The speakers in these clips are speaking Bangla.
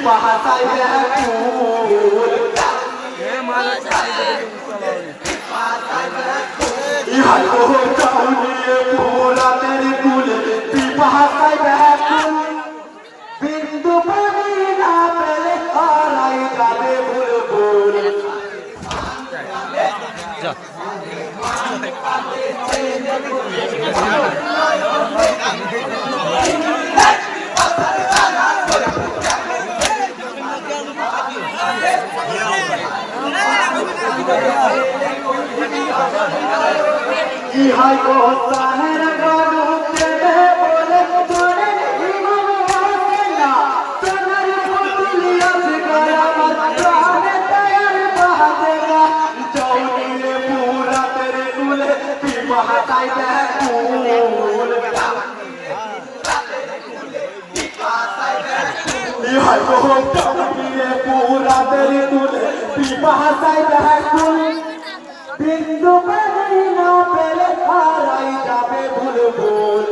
পিপাসায় ব্যাকুল ইহাই ওহ চাউনিয়ে ভোলাদের কুলে পিপাসায় ব্যাকুল বিন্দু পানি না পেলে হারাই যাবে বুলবুল ইহাই কোসাহের গানু তেরে বলে তোরে ইমাম হোসেনা তোর ফুলিয়াস গয়া মাত্রানে তৈয়ার বাহাদেগা চৌনিয়ে পুরা তেরে কুলে পিপাসায় ব্যাকুল ইহাই চৌনিয়ে পুরা তেরে কুলে পিপাসায় ব্যাকুল বিন্দু পানি না পেলে হারাই যাবে বুলবুল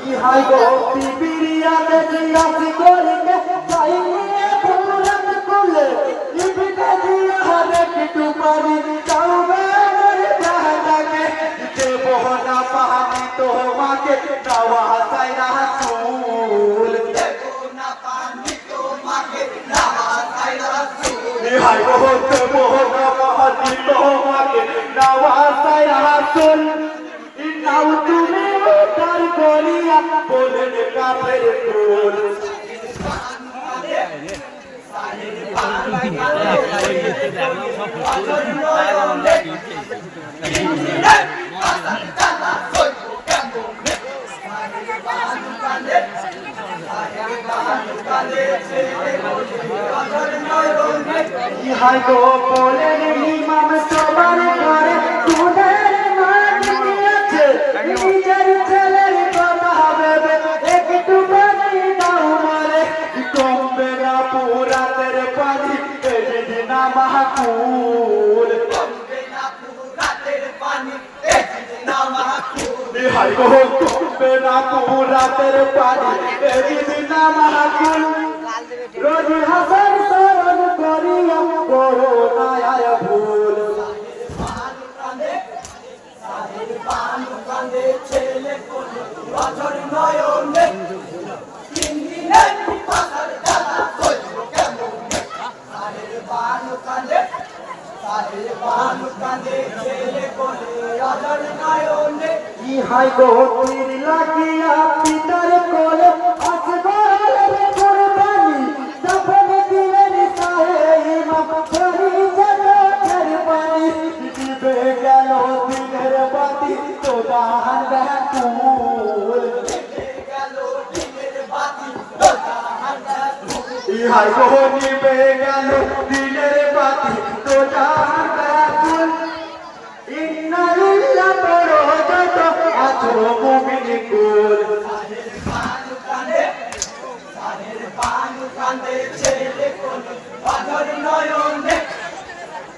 ইহাই গো পিপিরিয়া দেখিয়াছি গরিকে চাইনিয়ে ফুলাত কুলে ইপিতে দিয়া হরে কিটু পারি চাউবে মরে বাহাদাকে দেবো না পানি তোমাকে দাওয়া চাই রাসূল দেবো না পানি তোমাকে দাওয়া চাই রাসূল ইহাই গো দেবো না পানি তোমাকে দাওয়া চাই রাসূল ইনাউ তুমি উদ্ধার করিয়া বলেন কাফের কুল ইহাই গো বলেন ইমাম সবার করে তোদের মান দিয়েছে নিজের ছেলের কথা ভেবে একটু পানি দাও মারে কমবে না পুরাতের পানি এদিন না মাহকুল কমবে না পুরাতের পানি এদিন না মাহকুল ইহাই গো কমবে না পুরাতের পানি এদিন না মাহকুল রোজ হাসান স্মরণ করিয়া করো না আয় ভুল ছেলে কোন বছর নয়নে তিন দিনের পিপাসার জ্বালা সইব কেমনে সাহের বানু কাঁদে ছেলে কোন বছর নয়নে ইহাই গো তীর লাগিয়া পিতার কোলে আসগলের কুরবানি তখন দিলেন সাহেব করি যেন কুরবানি দিবে গেল দিনের বাতি তো দান ব্যাকুল দিবে গেল দিনের বাতি তো দান ব্যাকুল ইহাই গো দিবে গেল দিনের বাতি তো দান ব্যাকুল ইন্না লিল্লাহি পড়ো যত আছো মুমিন কুল সাহের বানু কাঁদে ছেলে কোন বছর নয়নে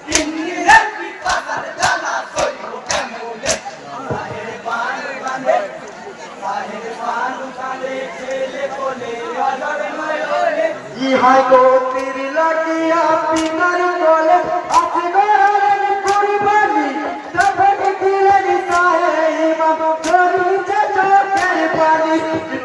তিন দিনের পিপাসার জ্বালা সইব কেমনে সাহের বানু কাঁদে ছেলে কোন বছর নয়নে ইহাই গো তীর লাগিয়া পিতার কোলে আসগলের কুরবানি তখন দিলেন সাহেব করি যে চোখের পানি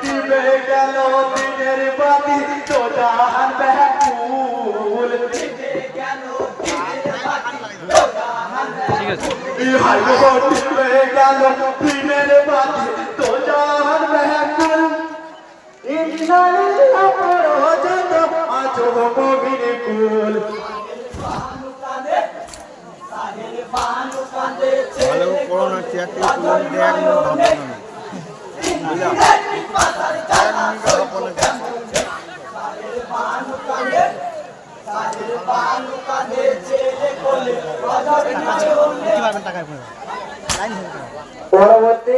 দিবে গেল দিনের বাতি তো দান ব্যাকুল দিবে গেল দিনের বাতি তো দান ব্যাকুল ইহাই গো দিবে গেল দিনের বাতি তো দান ব্যাকুল ইন্না লিল্লাহি পড়ো যত আছো মুমিন কুল ভালো করোনা চেয়ারটি তুলে দেয় পরবর্তী